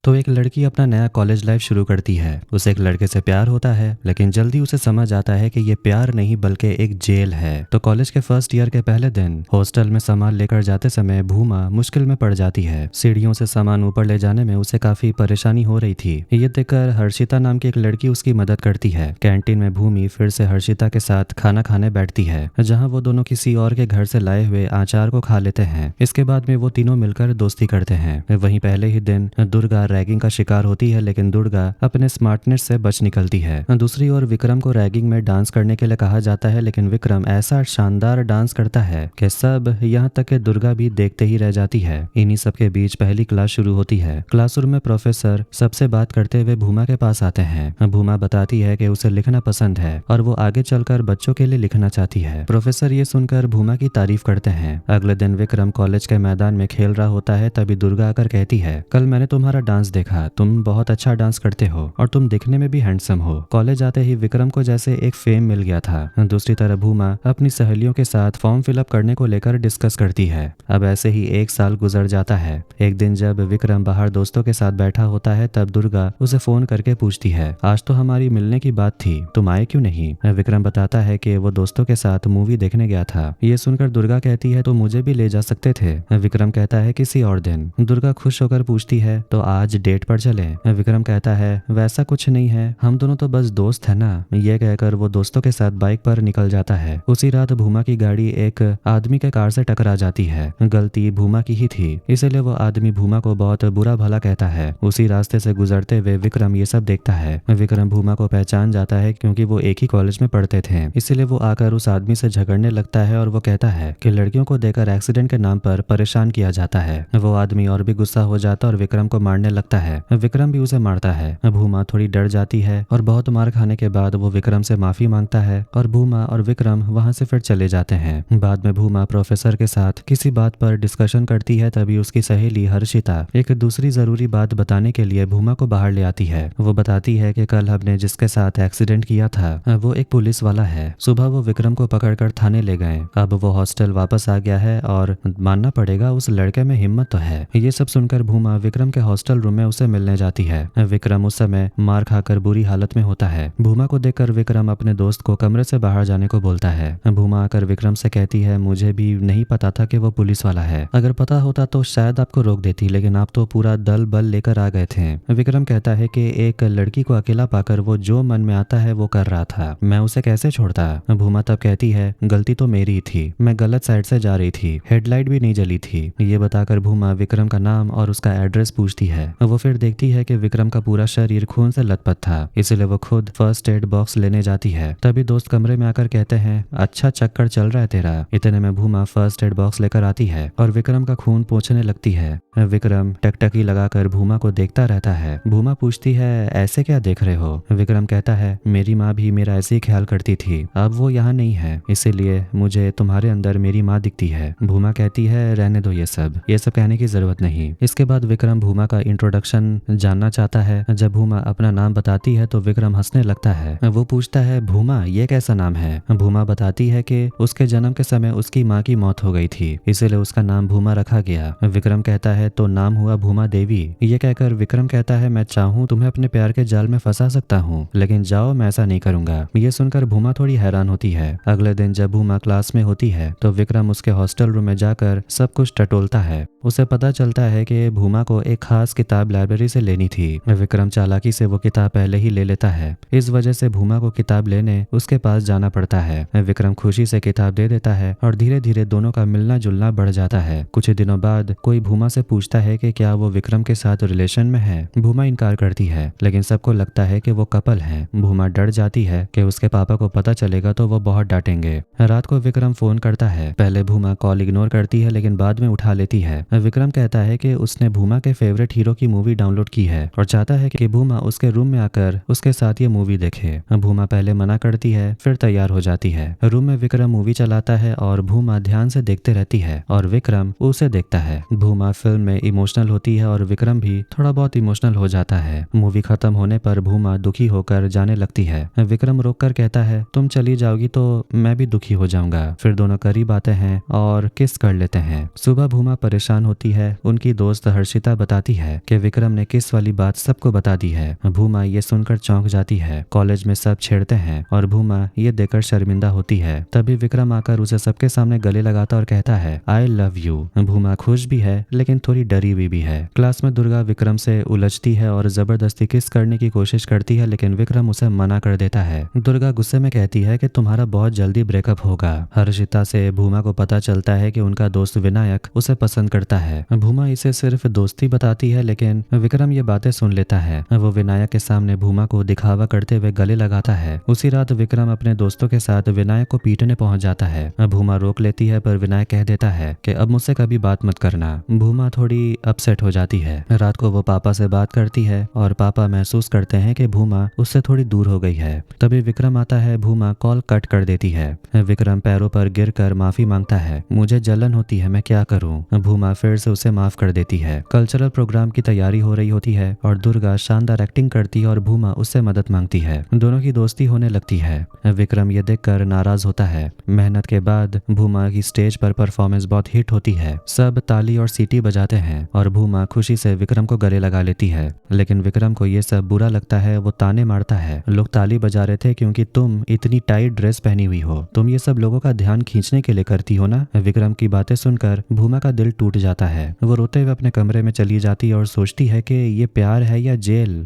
तो एक लड़की अपना नया कॉलेज लाइफ शुरू करती है। उसे एक लड़के से प्यार होता है, लेकिन जल्दी उसे समझ आता है कि ये प्यार नहीं बल्कि एक जेल है। तो कॉलेज के फर्स्ट ईयर के पहले दिन हॉस्टल में सामान लेकर जाते समय भूमा मुश्किल में पड़ जाती है। सीढ़ियों से सामान ऊपर ले जाने में उसे काफी परेशानी हो रही थी। ये देखकर हर्षिता नाम की एक लड़की उसकी मदद करती है। कैंटीन में भूमि फिर से हर्षिता के साथ खाना खाने बैठती है, जहाँ वो दोनों किसी और के घर से लाए हुए आचार को खा लेते हैं। इसके बाद में वो तीनों मिलकर दोस्ती करते हैं। वहीं पहले ही दिन दुर्गा रैगिंग का शिकार होती है, लेकिन दुर्गा अपने स्मार्टनेस से बच निकलती है। दूसरी ओर विक्रम को रैगिंग में डांस करने के लिए कहा जाता है, लेकिन विक्रम ऐसा शानदार डांस करता है कि सब यहाँ तक कि दुर्गा भी देखते ही रह जाती है। इन्हीं सब के बीच पहली क्लास शुरू होती है। क्लासरूम में प्रोफेसर सबसे बात करते हुए भूमा के पास आते हैं। भूमा बताती है कि उसे लिखना पसंद है और वो आगे चलकर बच्चों के लिए लिखना चाहती है। प्रोफेसर ये सुनकर भूमा की तारीफ करते हैं। अगले दिन विक्रम कॉलेज के मैदान में खेल रहा होता है, तभी दुर्गा आकर कहती है, कल मैंने तुम्हारा डांस देखा, तुम बहुत अच्छा डांस करते हो और तुम दिखने में भी हैंडसम हो। कॉलेज आते ही विक्रम को जैसे एक फेम मिल गया था। दूसरी तरफ भूमा अपनी सहेलियों के साथ फॉर्म फिलअप करने को लेकर डिस्कस करती है। अब ऐसे ही एक साल गुजर जाता है। एक दिन जब विक्रम बाहर दोस्तों के साथ बैठा होता है, तब दुर्गा उसे फोन करके पूछती है, आज तो हमारी मिलने की बात थी, तुम आए क्यों नहीं? विक्रम बताता है कि वो दोस्तों के साथ मूवी देखने गया था। ये सुनकर दुर्गा कहती है, तो मुझे भी ले जा सकते थे। विक्रम कहता है, किसी और दिन। दुर्गा खुश होकर पूछती है, तो आज डेट पर चले? विक्रम कहता है, वैसा कुछ नहीं है, हम दोनों तो बस दोस्त है ना। ये कहकर वो दोस्तों के साथ बाइक पर निकल जाता है। उसी रात भूमा की गाड़ी एक आदमी के कार से टकरा जाती है। गलती भूमा की ही थी, इसलिए वो आदमी भूमा को बहुत बुरा भला कहता है। उसी रास्ते से गुजरते हुए विक्रम ये सब देखता है। विक्रम भूमा को पहचान जाता है, क्योंकि वो एक ही कॉलेज में पढ़ते थे। इसलिए वो आकर उस आदमी से झगड़ने लगता है और वो कहता है कि लड़कियों को देकर एक्सीडेंट के नाम पर परेशान किया जाता है। वो आदमी और भी गुस्सा हो जाता और विक्रम को मारने लगता है। विक्रम भी उसे मारता है। भूमा थोड़ी डर जाती है और बहुत मार खाने के बाद वो विक्रम से माफी मांगता है और भूमा और विक्रम वहां से फिर चले जाते हैं। बाद में भूमा प्रोफेसर के साथ किसी बात पर डिस्कशन करती है, तभी उसकी सहेली हर्षिता एक दूसरी जरूरी बात बताने के लिए भूमा को बाहर ले आती है। वो बताती है कि कल हमने जिसके साथ एक्सीडेंट किया था वो एक पुलिस वाला है। सुबह वो विक्रम को पकड़कर थाने ले गए। अब वो हॉस्टल वापस आ गया है और मानना पड़ेगा उस लड़के में हिम्मत तो है। ये सब सुनकर भूमा विक्रम के हॉस्टल रूम में उसे मिलने जाती है। विक्रम उस समय मार खाकर बुरी हालत में होता है। भूमा को देखकर विक्रम अपने दोस्त को कमरे से बाहर जाने को बोलता है। भूमा आकर विक्रम से कहती है, मुझे भी नहीं पता था कि वो पुलिस वाला है, अगर पता होता तो शायद आपको रोक देती, लेकिन आप तो पूरा दल बल लेकर आ गए थे। विक्रम कहता है कि एक लड़की को अकेला पाकर वो जो मन में आता है वो कर रहा था, मैं उसे कैसे छोड़ता। भूमा तब कहती है, गलती तो मेरी ही थी, मैं गलत साइड से जा रही थी, हेडलाइट भी नहीं जली थी। ये बताकर भूमा विक्रम का नाम और उसका एड्रेस पूछती है। वो फिर देखती है कि विक्रम का पूरा शरीर खून से लथपथ था, इसलिए वो खुद फर्स्ट एड बॉक्स लेने जाती है। तभी दोस्त कमरे में आकर कहते हैं, अच्छा चक्कर चल रहा है तेरा। इतने में भूमा फर्स्ट एड बॉक्स लेकर आती है और विक्रम का खून पोंछने लगती है। विक्रम टकटकी लगाकर भूमा को देखता रहता है। भूमा पूछती है, ऐसे क्या देख रहे हो? विक्रम कहता है, मेरी माँ भी मेरा ऐसे ही ख्याल करती थी, अब वो यहाँ नहीं है, इसीलिए मुझे तुम्हारे अंदर मेरी माँ दिखती है। भूमा कहती है, रहने दो ये सब कहने की जरूरत नहीं। इसके बाद विक्रम भूमा का इंट्रोडक्शन जानना चाहता है। जब भूमा अपना नाम बताती है तो विक्रम हंसने लगता है। वो पूछता है, भूमा ये कैसा नाम है? भूमा बताती है कि उसके जन्म के समय उसकी माँ की मौत हो गई थी, इसीलिए उसका नाम भूमा रखा गया। विक्रम कहता है, तो नाम हुआ भूमा देवी। ये कहकर विक्रम कहता है, मैं चाहूँ तुम्हें अपने प्यार के जाल में फंसा सकता हूँ, लेकिन जाओ, मैं ऐसा नहीं करूंगा। ये सुनकर भूमा थोड़ी हैरान होती है। अगले दिन जब भूमा क्लास में होती है तो विक्रम उसके हॉस्टल रूम में जाकर सब कुछ टटोलता है। उसे पता चलता है कि भूमा को एक खास किताब लाइब्रेरी से लेनी थी। विक्रम चालाकी से वो किताब पहले ही ले लेता है। इस वजह से भूमा को किताब लेने उसके पास जाना पड़ता है। विक्रम खुशी से किताब दे देता है और धीरे धीरे दोनों का मिलना जुलना बढ़ जाता है। कुछ दिनों बाद कोई भूमा से पूछता है कि क्या वो विक्रम के साथ रिलेशन में है। भूमा इनकार करती है, लेकिन सबको लगता है कि वो कपल है। भूमा डर जाती है कि उसके पापा को पता चलेगा तो वो बहुत डांटेंगे। रात को विक्रम फोन करता है। पहले भूमा कॉल इग्नोर करती है, लेकिन बाद में उठा लेती है। विक्रम कहता है कि उसने भूमा के फेवरेट हीरो की मूवी डाउनलोड की है और चाहता है कि भूमा उसके रूम में आकर उसके साथ ये मूवी देखे। भूमा पहले मना करती है, फिर तैयार हो जाती है। रूम में विक्रम मूवी चलाता है और भूमा ध्यान से देखते रहती है और विक्रम उसे देखता है। भूमा फिल्म में इमोशनल होती है और विक्रम भी थोड़ा बहुत इमोशनल हो जाता है। मूवी खत्म होने पर भूमा दुखी होकर जाने लगती है। विक्रम रोककर कहता है, तुम चली जाओगी तो मैं भी दुखी हो जाऊंगा। फिर दोनों करीब आते हैं और किस कर लेते हैं। सुबह भूमा परेशान होती है। उनकी दोस्त हर्षिता बताती है कि विक्रम ने किस वाली बात सबको बता दी है। भूमा ये सुनकर चौंक जाती है। कॉलेज में सब छेड़ते हैं और भूमा ये देखकर शर्मिंदा होती है। तभी विक्रम आकर उसे सबके सामने गले लगाता और कहता है आई लव यू। भूमा खुश भी है लेकिन थोड़ी डरी हुई भी है। क्लास में दुर्गा विक्रम से उलझती है और जबरदस्ती किस करने की कोशिश करती है, लेकिन विक्रम उसे मना कर देता है। दुर्गा गुस्से में कहती है कि तुम्हारा बहुत जल्दी ब्रेकअप होगा। हर्षिता से भूमा को पता चलता है कि उनका दोस्त विनायक उसे पसंद करता है। भूमा इसे सिर्फ दोस्ती बताती है लेकिन विक्रम ये बातें सुन लेता है। वो विनायक के सामने भूमा को दिखावा करते हुए गले लगाता है। उसी रात विक्रम अपने दोस्तों के साथ विनायक को पीटने पहुंच जाता है। भूमा रोक लेती है पर विनायक कह देता है कि अब मुझसे कभी बात मत करना। भूमा थोड़ी अपसेट हो जाती है। रात को वो पापा से बात करती है और पापा महसूस करते हैं कि भूमा उससे थोड़ी दूर हो गई है। तभी विक्रम आता है। भूमा कॉल कट कर देती है। विक्रम पैरों पर गिरकर माफी मांगता है। मुझे जलन होती है, मैं क्या करूं। भूमा फिर से उसे माफ कर देती है। कल्चरल प्रोग्राम की तैयारी हो रही होती है और दुर्गा शानदार एक्टिंग करती है और भूमा उससे मदद मांगती है। दोनों की दोस्ती होने लगती है। विक्रम ये देखकर नाराज होता है। मेहनत के बाद भूमा की स्टेज पर परफॉर्मेंस बहुत हिट होती है। सब ताली और सीटी बजाते हैं और भूमा खुशी से विक्रम को गले लगा लेती है। लेकिन विक्रम को ये सब बुरा लगता है। वो ताने मारता है, लोग ताली बजा रहे थे क्योंकि तुम इतनी टाइट ड्रेस पहनी हुई हो। तुम ये सब लोगों का ध्यान खींचने के लिए करती हो ना। विक्रम की बातें सुनकर भूमा का दिल टूट जाता है। वो रोते हुए अपने कमरे में चली जाती है और सोचती है कि ये प्यार है या जेल।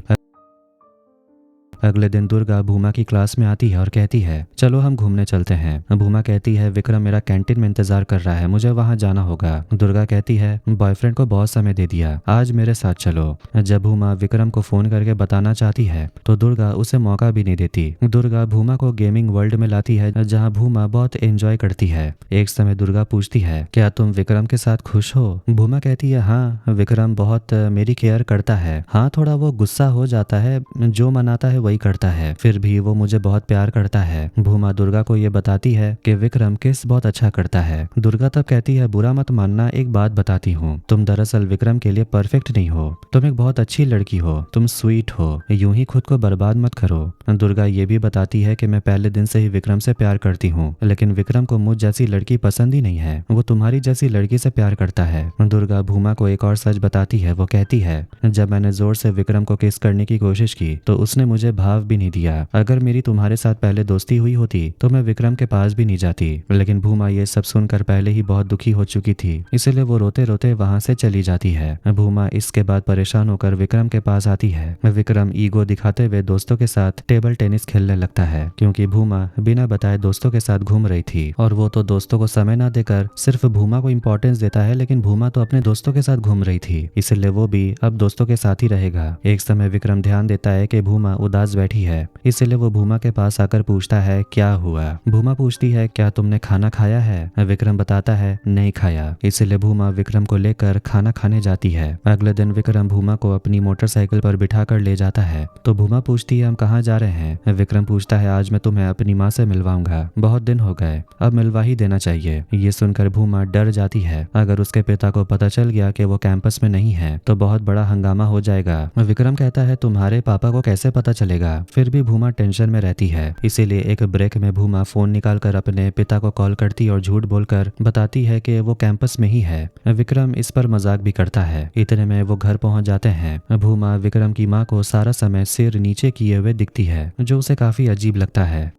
अगले दिन दुर्गा भूमा की क्लास में आती है और कहती है चलो हम घूमने चलते हैं। भूमा कहती है विक्रम मेरा कैंटीन में इंतजार कर रहा है, मुझे वहां जाना होगा। दुर्गा कहती है बॉयफ्रेंड को बहुत समय दे दिया, आज मेरे साथ चलो। जब भूमा विक्रम को फोन करके बताना चाहती है तो दुर्गा उसे मौका भी नहीं देती। दुर्गा भूमा को गेमिंग वर्ल्ड में लाती है जहाँ भूमा बहुत एंजॉय करती है। एक समय दुर्गा पूछती है क्या तुम विक्रम के साथ खुश हो। भूमा कहती है हाँ, विक्रम बहुत मेरी केयर करता है। हाँ, थोड़ा वो गुस्सा हो जाता है, जो मनाता है वही करता है, फिर भी वो मुझे बहुत प्यार करता है। भूमा दुर्गा को ये बताती है कि विक्रम किस बहुत अच्छा करता है। दुर्गा तब कहती है बुरा मत मानना, एक बात बताती हूँ, तुम दरअसल विक्रम के लिए परफेक्ट नहीं हो। तुम एक बहुत अच्छी लड़की हो, तुम स्वीट हो, यूं ही खुद को बर्बाद मत करो। दुर्गा ये भी बताती है कि मैं पहले दिन से ही विक्रम से प्यार करती हूँ, लेकिन विक्रम को मुझ जैसी लड़की पसंद ही नहीं है, वो तुम्हारी जैसी लड़की से प्यार करता है। दुर्गा भूमा को एक और सच बताती है। वो कहती है जब मैंने जोर से विक्रम को किस करने की कोशिश की तो उसने मुझे भाव भी नहीं दिया। अगर मेरी तुम्हारे साथ पहले दोस्ती हुई होती तो मैं विक्रम के पास भी नहीं जाती। लेकिन भूमा ये सब सुनकर पहले ही बहुत दुखी हो चुकी थी, इसलिए वो रोते रोते वहां से चली जाती है। भूमा इसके बाद परेशान होकर विक्रम के पास आती है। विक्रम ईगो दिखाते हुए दोस्तों के साथ टेबल टेनिस खेलने लगता है क्योंकि भूमा बिना बताए दोस्तों के साथ घूम रही थी और वो तो दोस्तों को समय ना देकर सिर्फ भूमा को इंपॉर्टेंस देता है, लेकिन भूमा तो अपने दोस्तों के साथ घूम रही थी, इसलिए वो भी अब दोस्तों के साथ ही रहेगा। एक समय विक्रम ध्यान देता है कि भूमा उदास बैठी है, इसलिए वो भूमा के पास आकर पूछता है क्या हुआ। भूमा पूछती है क्या तुमने खाना खाया है। विक्रम बताता है नहीं खाया, इसलिए भूमा विक्रम को लेकर खाना खाने जाती है। अगले दिन विक्रम भूमा को अपनी मोटरसाइकिल पर बिठा कर ले जाता है तो भूमा पूछती है हम कहाँ जा रहे हैं। विक्रम पूछता है आज मैं तुम्हें अपनी माँ से मिलवाऊंगा, बहुत दिन हो गए, अब मिलवा ही देना चाहिए। ये सुनकर भूमा डर जाती है, अगर उसके पिता को पता चल गया कि वो कैंपस में नहीं है तो बहुत बड़ा हंगामा हो जाएगा। विक्रम कहता है तुम्हारे पापा को कैसे पता चलेगा। फिर भी भूमा टेंशन में रहती है, इसीलिए एक ब्रेक में भूमा फोन निकालकर अपने पिता को कॉल करती और झूठ बोलकर बताती है कि वो कैंपस में ही है। विक्रम इस पर मजाक भी करता है। इतने में वो घर पहुंच जाते हैं। भूमा विक्रम की माँ को सारा समय सिर नीचे किए हुए दिखती है, जो उसे काफी अजीब लगता है।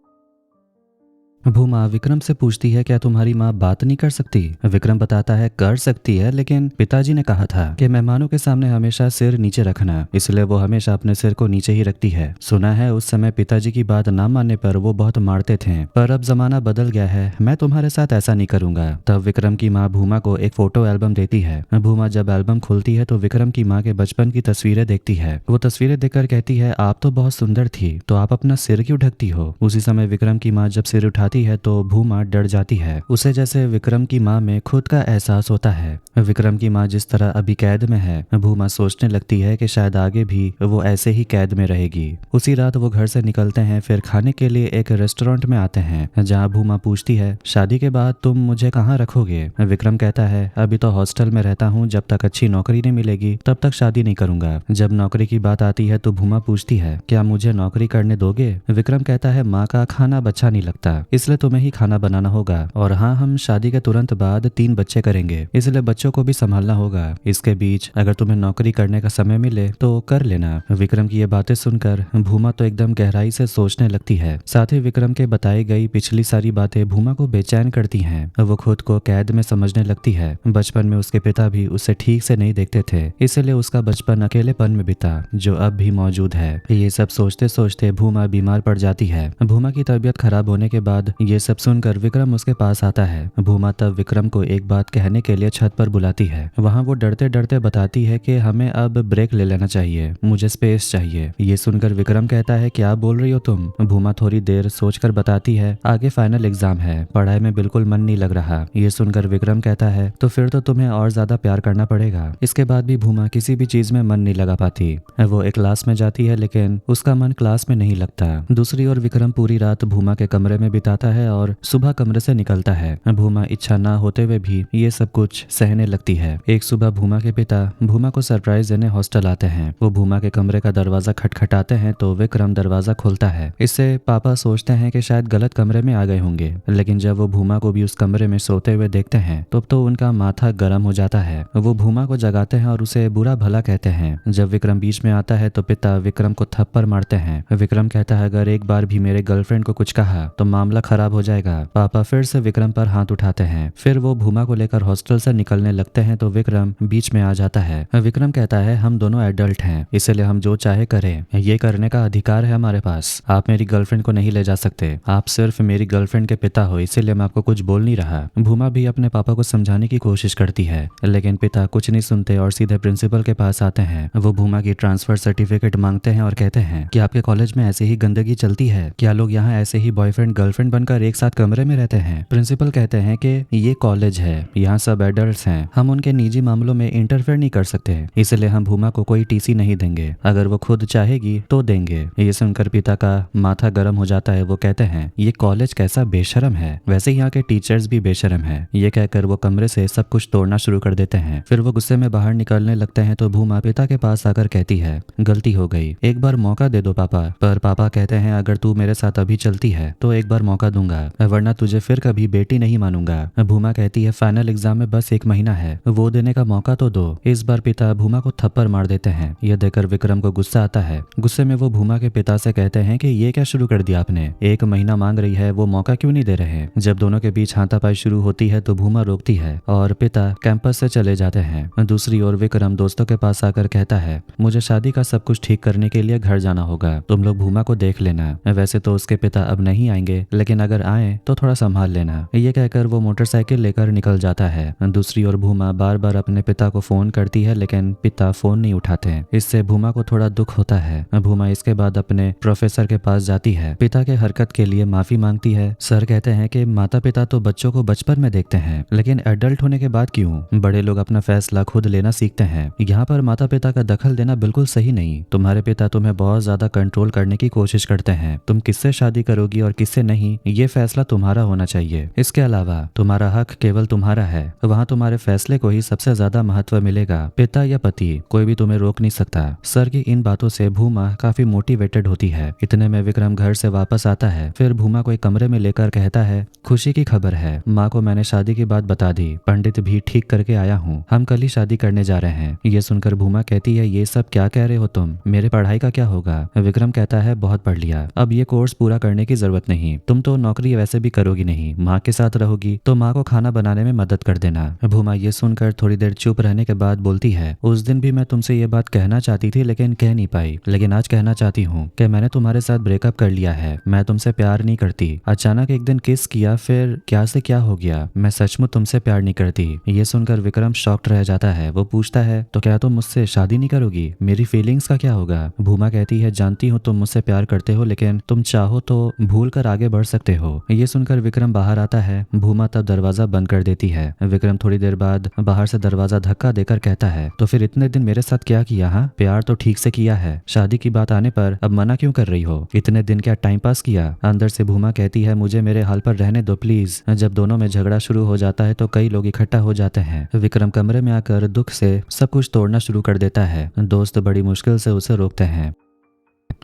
भूमा विक्रम से पूछती है क्या तुम्हारी माँ बात नहीं कर सकती। विक्रम बताता है कर सकती है, लेकिन पिताजी ने कहा था कि मेहमानों के सामने हमेशा सिर नीचे रखना, इसलिए वो हमेशा अपने सिर को नीचे ही रखती है। सुना है उस समय पिताजी की बात ना मानने पर वो बहुत मारते थे, पर अब जमाना बदल गया है, मैं तुम्हारे साथ ऐसा नहीं करूंगा। तब विक्रम की माँ भूमा को एक फोटो एल्बम देती है। भूमा जब एल्बम खोलती है तो विक्रम की माँ के बचपन की तस्वीरें देखती है। वो तस्वीरें देखकर कहती है आप तो बहुत सुंदर थी, तो आप अपना सिर क्यों ढकती हो। उसी समय विक्रम की माँ जब सिर उठाती है तो भूमा डर जाती है, उसे जैसे विक्रम की माँ में खुद का एहसास होता है। विक्रम की माँ जिस तरह अभी कैद में है, भूमा सोचने लगती है कि शायद आगे भी वो ऐसे ही कैद में रहेगी। उसी रात वो घर से निकलते हैं, फिर खाने के लिए एक रेस्टोरेंट में आते हैं जहाँ भूमा पूछती है शादी के बाद तुम मुझे कहाँ रखोगे। विक्रम कहता है अभी तो हॉस्टल में रहता हूँ, जब तक अच्छी नौकरी नहीं मिलेगी तब तक शादी नहीं करूंगा। जब नौकरी की बात आती है तो भूमा पूछती है क्या मुझे नौकरी करने दोगे। विक्रम कहता है माँ का खाना अच्छा नहीं लगता, इसलिए तुम्हें ही खाना बनाना होगा, और हाँ, हम शादी के तुरंत बाद 3 बच्चे करेंगे, इसलिए बच्चों को भी संभालना होगा। इसके बीच अगर तुम्हें नौकरी करने का समय मिले तो कर लेना। विक्रम की ये बातें सुनकर भूमा तो एकदम गहराई से सोचने लगती है। साथ ही विक्रम के बताई गई पिछली सारी बातें भूमा को बेचैन करती हैं। वो खुद को कैद में समझने लगती है। बचपन में उसके पिता भी उसे ठीक से नहीं देखते थे, इसलिए उसका बचपन अकेलेपन में बीता, जो अब भी मौजूद है। ये सब सोचते सोचते भूमा बीमार पड़ जाती है। भूमा की तबीयत खराब होने के बाद ये सब सुनकर विक्रम उसके पास आता है। भूमा तब विक्रम को एक बात कहने के लिए छत पर बुलाती है। वहाँ वो डरते डरते बताती है कि हमें अब ब्रेक ले लेना चाहिए, मुझे स्पेस चाहिए। ये सुनकर विक्रम कहता है, क्या बोल रही हो तुम? भूमा थोड़ी देर सोचकर बताती है, आगे फाइनल एग्जाम है, पढ़ाई में बिल्कुल मन नहीं लग रहा। ये सुनकर विक्रम कहता है, तो फिर तो तुम्हें और ज्यादा प्यार करना पड़ेगा। इसके बाद भी भूमा किसी भी चीज में मन नहीं लगा पाती। वो एक क्लास में जाती है, लेकिन उसका मन क्लास में नहीं लगता। दूसरी ओर विक्रम पूरी रात भूमा के कमरे में बिताता है और सुबह कमरे से निकलता है। भूमा इच्छा ना होते हुए भी ये सब कुछ सहने लगती है। एक सुबह भूमा के पिता भूमा को सरप्राइज देने हॉस्टल आते हैं। वो भूमा के कमरे का दरवाजा खटखटाते हैं तो विक्रम दरवाजा खोलता है। इससे पापा सोचते हैं कि शायद गलत कमरे में आ गए होंगे, लेकिन जब वो भूमा को भी उस कमरे में सोते हुए देखते हैं तो उनका माथा गर्म हो जाता है। वो भूमा को जगाते हैं और उसे बुरा भला कहते हैं। जब विक्रम बीच में आता है तो पिता विक्रम को थप्पड़ मारते हैं। विक्रम कहता है, अगर एक बार भी मेरे गर्लफ्रेंड को कुछ कहा तो मामला खराब हो जाएगा। पापा फिर से विक्रम पर हाथ उठाते हैं। फिर वो भूमा को लेकर हॉस्टल से निकलने लगते हैं तो विक्रम बीच में आ जाता है। विक्रम कहता है, हम दोनों एडल्ट हैं, इसलिए हम जो चाहे करें, ये करने का अधिकार है हमारे पास। आप मेरी गर्लफ्रेंड को नहीं ले जा सकते। आप सिर्फ मेरी गर्लफ्रेंड के पिता हो, इसीलिए मैं आपको कुछ बोल नहीं रहा। भूमा भी अपने पापा को समझाने की कोशिश करती है, लेकिन पिता कुछ नहीं सुनते और सीधे प्रिंसिपल के पास आते हैं। वो भूमा की ट्रांसफर सर्टिफिकेट मांगते हैं और कहते हैं कि आपके कॉलेज में ऐसे ही गंदगी चलती है, क्या लोग यहाँ ऐसे ही बॉयफ्रेंड गर्लफ्रेंड बनकर एक साथ कमरे में रहते हैं? प्रिंसिपल कहते हैं कि ये कॉलेज है, यहाँ सब एडल्ट्स हैं, हम उनके निजी मामलों में इंटरफेयर नहीं कर सकते, इसलिए हम भूमा को कोई टीसी नहीं देंगे। अगर वो खुद चाहेगी तो देंगे। ये सुनकर पिता का माथा गर्म हो जाता है। वो कहते हैं, ये कॉलेज कैसा बेशरम है, वैसे यहाँ के टीचर्स भी बेशरम है। ये कहकर वो कमरे से सब कुछ तोड़ना शुरू कर देते हैं। फिर वो गुस्से में बाहर निकलने लगते हैं तो भूमा पिता के पास आकर कहती है, गलती हो गई, एक बार मौका दे दो पापा। पर पापा कहते हैं, अगर तू मेरे साथ अभी चलती है तो एक बार मौका दूंगा, वरना तुझे फिर कभी बेटी नहीं मानूंगा। भूमा कहती है, फाइनल एग्जाम में बस 1 महीना है, वो देने का मौका तो दो। इस बार पिता भूमा को थप्पड़ मार देते हैं। यह देखकर विक्रम को गुस्सा आता है। गुस्से में वो भूमा के पिता से कहते हैं कि ये क्या शुरू कर दिया आपने, 1 महीना मांग रही है, वो मौका क्यों नहीं दे रहे? जब दोनों के बीच हाथापाई शुरू होती है तो भूमा रोकती है और पिता कैंपस से चले जाते हैं। दूसरी ओर विक्रम दोस्तों के पास आकर कहता है, मुझे शादी का सब कुछ ठीक करने के लिए घर जाना होगा, तुम लोग भूमा को देख लेना। वैसे तो उसके पिता अब नहीं आएंगे, लेकिन अगर आए तो थोड़ा संभाल लेना। ये कहकर वो मोटरसाइकिल लेकर निकल जाता है। दूसरी ओर भूमा बार बार अपने पिता को फोन करती है, लेकिन पिता फोन नहीं उठाते। इससे भूमा को थोड़ा दुख होता है। भूमा इसके बाद अपने प्रोफेसर के पास जाती है, पिता के हरकत के लिए माफी मांगती है। सर कहते हैं कि माता पिता तो बच्चों को बचपन में देखते हैं, लेकिन एडल्ट होने के बाद क्यों? बड़े लोग अपना फैसला खुद लेना सीखते हैं, यहाँ पर माता पिता का दखल देना बिल्कुल सही नहीं। तुम्हारे पिता तुम्हें बहुत ज्यादा कंट्रोल करने की कोशिश करते हैं। तुम किससे शादी करोगी और किससे नहीं, ये फैसला तुम्हारा होना चाहिए। इसके अलावा तुम्हारा हक केवल तुम्हारा है, वहाँ तुम्हारे फैसले को ही सबसे ज्यादा महत्व मिलेगा। पिता या पति कोई भी तुम्हें रोक नहीं सकता। सर की इन बातों से भूमा काफी मोटिवेटेड होती है। इतने में विक्रम घर से वापस आता है। फिर भूमा को एक कमरे में लेकर कहता है, खुशी की खबर है, माँ को मैंने शादी की बात बता दी, पंडित भी ठीक करके आया हूँ, हम कल ही शादी करने जा रहे हैं। ये सुनकर भूमा कहती है, ये सब क्या कह रहे हो तुम, मेरे पढ़ाई का क्या होगा? विक्रम कहता है, बहुत पढ़ लिया, अब ये कोर्स पूरा करने की जरूरत नहीं, तुम तो नौकरी वैसे भी करोगी नहीं, माँ के साथ रहोगी तो माँ को खाना बनाने में मदद कर देना। भूमा ये सुनकर थोड़ी देर चुप रहने के बाद बोलती है, उस दिन भी मैं तुमसे ये बात कहना चाहती थी लेकिन कह नहीं पाई, लेकिन आज कहना चाहती हूँ कि मैंने तुम्हारे साथ ब्रेकअप कर लिया है, मैं तुमसे प्यार नहीं करती। अचानक एक दिन किस किया, फिर क्या से क्या हो गया, मैं सचमुच तुमसे प्यार नहीं करती। ये सुनकर विक्रम शॉक्ड रह जाता है। वो पूछता है, तो क्या तुम मुझसे शादी नहीं करोगी, मेरी फीलिंग्स का क्या होगा? भूमा कहती है, जानती हूँ तुम मुझसे प्यार करते हो, लेकिन तुम चाहो तो भूल कर आगे बढ़ सकते हो। ये सुनकर विक्रम बाहर आता है। भूमा तब दरवाजा बंद कर देती है। विक्रम थोड़ी देर बाद बाहर से दरवाजा धक्का देकर कहता है, तो फिर इतने दिन मेरे साथ क्या किया? हाँ, प्यार तो ठीक से किया है, शादी की बात आने पर अब मना क्यों कर रही हो? इतने दिन क्या टाइम पास किया? अंदर से भूमा कहती है, मुझे मेरे हाल पर रहने दो प्लीज। जब दोनों में झगड़ा शुरू हो जाता है तो कई लोग इकट्ठा हो जाते हैं। विक्रम कमरे में आकर दुख से सब कुछ तोड़ना शुरू कर देता है। दोस्त बड़ी मुश्किल से उसे रोकते हैं।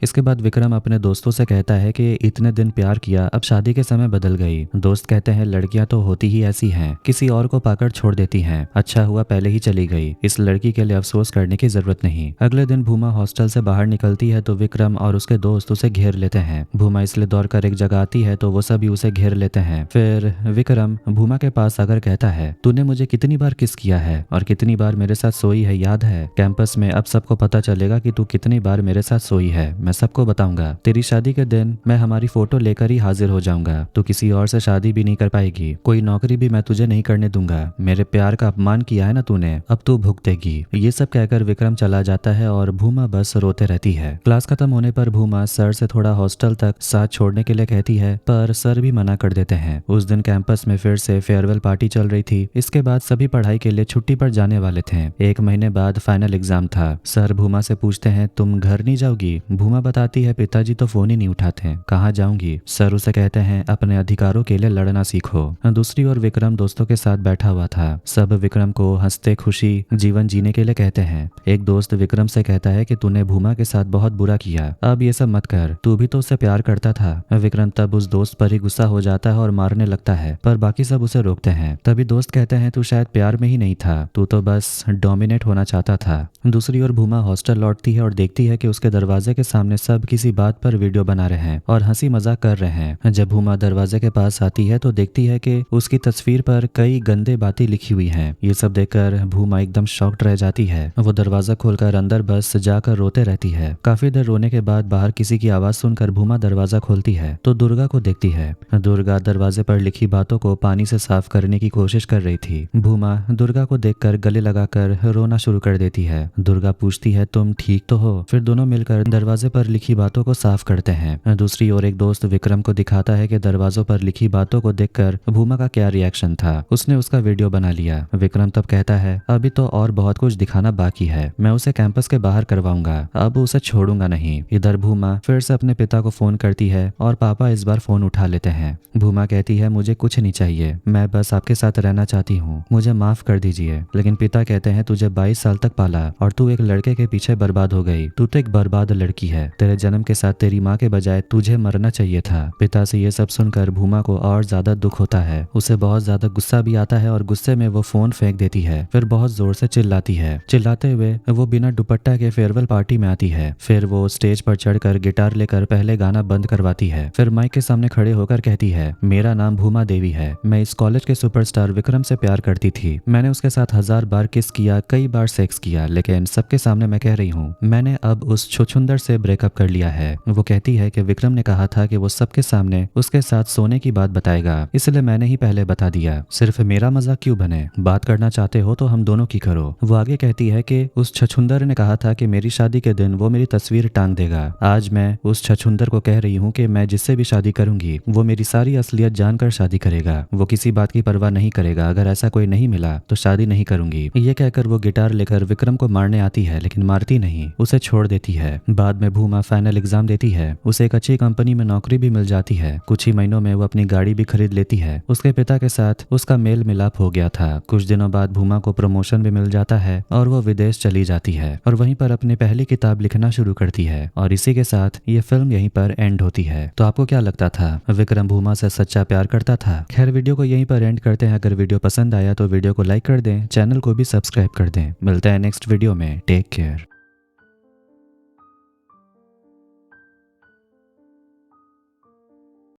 इसके बाद विक्रम अपने दोस्तों से कहता है कि इतने दिन प्यार किया, अब शादी के समय बदल गई। दोस्त कहते हैं लड़कियां तो होती ही ऐसी हैं, किसी और को पाकर छोड़ देती हैं, अच्छा हुआ पहले ही चली गई, इस लड़की के लिए अफसोस करने की जरूरत नहीं। अगले दिन भूमा हॉस्टल से बाहर निकलती है तो विक्रम और उसके दोस्त उसे घेर लेते हैं। भूमा इसलिए दौड़कर एक जगह आती है तो वो सभी उसे घेर लेते हैं। फिर विक्रम भूमा के पास आकर कहता है तूने मुझे कितनी बार किस किया है और कितनी बार मेरे साथ सोई है, याद है? कैंपस में अब सबको पता चलेगा कि तू कितनी बार मेरे साथ सोई है, मैं सबको बताऊंगा। तेरी शादी के दिन मैं हमारी फोटो लेकर ही हाजिर हो जाऊंगा, तू किसी और से शादी भी नहीं कर पाएगी, कोई नौकरी भी मैं तुझे नहीं करने दूंगा, मेरे प्यार का अपमान किया है ना तूने, अब तू भुगतेगी। ये सब कहकर विक्रम चला जाता है और भूमा बस रोते रहती है। क्लास खत्म होने पर भूमा सर से थोड़ा हॉस्टल तक साथ छोड़ने के लिए कहती है पर सर भी मना कर देते हैं। उस दिन कैंपस में फिर से फेयरवेल पार्टी चल रही थी। इसके बाद सभी पढ़ाई के लिए छुट्टी पर जाने वाले थे। 1 महीने बाद फाइनल एग्जाम था। सर भूमा से पूछते हैं तुम घर नहीं जाओगी? भूमा बताती है पिताजी तो फोन ही नहीं उठाते, कहाँ जाऊंगी? सर उसे कहते हैं अपने अधिकारों के लिए लड़ना सीखो। दूसरी ओर विक्रम दोस्तों के साथ बैठा हुआ था। सब विक्रम को हंसते खुशी जीवन जीने के लिए कहते हैं। एक दोस्त विक्रम से कहता है कि तूने भूमा के साथ बहुत बुरा किया, अब ये सब मत कर, तू भी तो उससे प्यार करता था। विक्रम तब उस दोस्त पर ही गुस्सा हो जाता है और मारने लगता है, पर बाकी सब उसे रोकते हैं। तभी दोस्त कहते हैं तू शायद प्यार में ही नहीं था, तू तो बस डोमिनेट होना चाहता था। दूसरी ओर भूमा हॉस्टल लौटती है और देखती है कि उसके दरवाजे के सामने सब किसी बात पर वीडियो बना रहे हैं और हंसी मजाक कर रहे हैं। जब भूमा दरवाजे के पास आती है तो देखती है कि उसकी तस्वीर पर कई गंदे बातें लिखी हुई हैं। ये सब देखकर भूमा एकदम शॉक्ड रह जाती है। वो दरवाजा खोलकर अंदर बस जाकर रोते रहती है। काफी देर रोने के बाद बाहर किसी की आवाज सुनकर भूमा दरवाजा खोलती है तो दुर्गा को देखती है। दुर्गा दरवाजे पर लिखी बातों को पानी से साफ करने की कोशिश कर रही थी। भूमा दुर्गा को देखकर गले लगाकर रोना शुरू कर देती है। दुर्गा पूछती है तुम ठीक तो हो? फिर दोनों मिलकर दरवाजे पर लिखी बातों को साफ करते हैं। दूसरी ओर एक दोस्त विक्रम को दिखाता है कि दरवाजों पर लिखी बातों को देखकर भूमा का क्या रिएक्शन था। उसने उसका वीडियो बना लिया। विक्रम तब कहता है अभी तो और बहुत कुछ दिखाना बाकी है, मैं उसे कैंपस के बाहर करवाऊंगा, अब उसे छोड़ूंगा नहीं। इधर भूमा फिर से अपने पिता को फोन करती है और पापा इस बार फोन उठा लेते हैं। भूमा कहती है मुझे कुछ नहीं चाहिए, मैं बस आपके साथ रहना चाहती हूँ, मुझे माफ कर दीजिए। लेकिन पिता कहते हैं तुझे 22 साल तक पाला और तू एक लड़के के पीछे बर्बाद हो गई, तू तो एक बर्बाद लड़की है, तेरे जन्म के साथ तेरी माँ के बजाय तुझे मरना चाहिए था। पिता से ये सब सुनकर भूमा को और ज्यादा दुख होता है। उसे बहुत ज्यादा गुस्सा भी आता है और गुस्से में वो फोन फेंक देती है। फिर बहुत जोर से चिल्लाती है। चिल्लाते हुए वो बिना दुपट्टा के फेयरवेल पार्टी में आती है। फिर वो स्टेज पर चढ़कर गिटार लेकर पहले गाना बंद करवाती है। फिर माइक के सामने खड़े होकर कहती है मेरा नाम भूमा देवी है, मैं इस कॉलेज के सुपरस्टार विक्रम से प्यार करती थी, मैंने उसके साथ 1000 बार किस किया, कई बार सेक्स किया, लेकिन सबके सामने मैं कह रही हूँ मैंने अब उस छुछुंदर से ब्रेकअप कर लिया है। वो कहती है कि विक्रम ने कहा था कि वो सबके सामने उसके साथ सोने की बात बताएगा, इसलिए मैंने ही पहले बता दिया, सिर्फ मेरा मजाक क्यों बने, बात करना चाहते हो तो हम दोनों की करो। वो आगे कहती है कि उस छछुंदर ने कहा था कि मेरी शादी के दिन वो मेरी तस्वीर टांग देगा। आज मैं उस छछुंदर को कह रही हूँ कि मैं जिससे भी शादी करूंगी वो मेरी सारी असलियत जानकर शादी करेगा, वो किसी बात की परवाह नहीं करेगा, अगर ऐसा कोई नहीं मिला तो शादी नहीं करूंगी। ये कहकर वो गिटार लेकर विक्रम को मारने आती है, लेकिन मारती नहीं, उसे छोड़ देती है। बाद में भूमा फाइनल एग्जाम देती है, उसे एक अच्छी कंपनी में नौकरी भी मिल जाती है। कुछ ही महीनों में वो अपनी गाड़ी भी खरीद लेती है। उसके पिता के साथ उसका मेल मिलाप हो गया था। कुछ दिनों बाद भूमा को प्रमोशन भी मिल जाता है और वो विदेश चली जाती है और वहीं पर अपनी पहली किताब लिखना शुरू करती है। और इसी के साथ ये फिल्म यहीं पर एंड होती है। तो आपको क्या लगता था, विक्रम भूमा से सच्चा प्यार करता था? खैर वीडियो को यहीं पर एंड करते हैं। अगर वीडियो पसंद आया तो वीडियो को लाइक कर दें, चैनल को भी सब्सक्राइब कर दें। मिलते हैं नेक्स्ट वीडियो में। Take care.